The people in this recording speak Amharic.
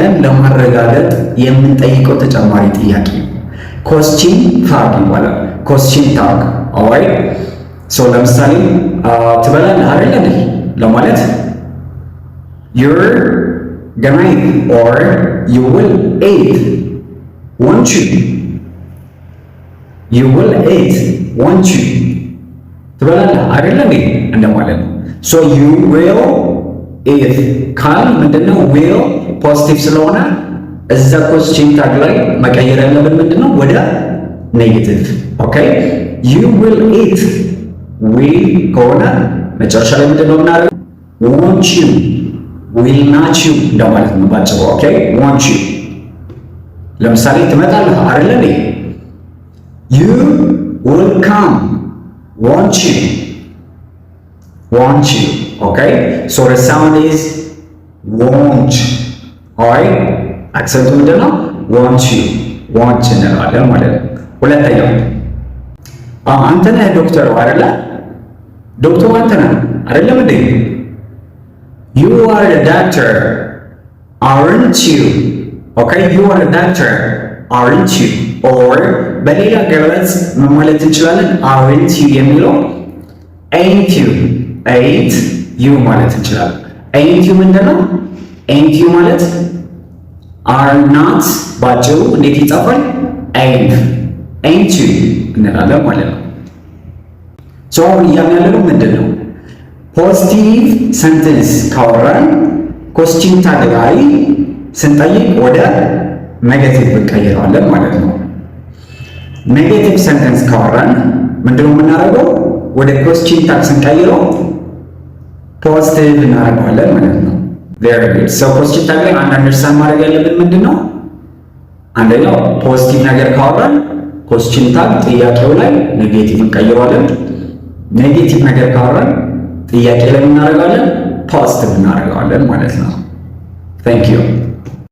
ጠይቀን ለማረጋገጥ የምንጠይቀው ተጨማሪ ጥያቄ ነው። ኮስችን ታግ ይባላል። ኮስችን ታግ ኦራይት። ሶ ለምሳሌ ትበላለህ አይደል ለማለት you're gonna eat or you will eat won't you? You will eat won't you? ትበላለህ አይደል እንደማለት ነው። ሶ you will eat ካል ምንድነው will ፖዚቲቭ ስለሆነ እዛ ኮስችን ታግ ላይ መቀየር ያለብን ምንድነው ወደ ኔጌቲቭ። ኦኬ you will eat will ከሆነ መጨረሻ ላይ ምንድነው የምናደርገው won't you will not you እንደማለት ነው ባጭሩ። ኦኬ won't you ለምሳሌ ትመጣለህ አይደል you will come won't you won't you. Okay, so the sound is won't. alright አክሰንቱ ምንድነው won't you won't እንላለን ማለት ነው። ሁለተኛው አንተ ነህ ዶክተር አይደለ ዶክተሩ አንተ ነህ አይደለም እንዴ you are the doctor aren't you? okay you are the doctor aren't you? or በሌላ ገለጽ ማለት እንችላለን aren't you የሚለው ain't you ain't you ማለት እንችላለን። ain't you ምንድነው ain't you ማለት are not ባጭሩ እንዴት ይጻፋል ain't you እንላለን ማለት ነው። ሶ እያልን ያለነው ምንድነው ፖዚቲቭ ሰንተንስ ካወራን ኮስችን ታግ ላይ ስንጠይቅ ወደ ኔጌቲቭ እንቀይረዋለን ማለት ነው። ኔጌቲቭ ሰንተንስ ካወራን ምንድነው የምናደርገው ወደ ኮስችን ታግ ስንቀይረው ፖዚቲቭ እናደርገዋለን ማለት ነው። very good so ኮስችን ታግ ላይ አንድ አንደርስታንድ ማድረግ ያለብን ምንድነው አንደኛው ፖዚቲቭ ነገር ካወራን ኮስችን ታግ ጥያቄው ላይ ኔጌቲቭ እንቀይረዋለን። ኔጌቲቭ ነገር ካወራን ጥያቄ ላይ እናደርጋለን ፖዚቲቭ እናደርጋለን ማለት ነው። thank you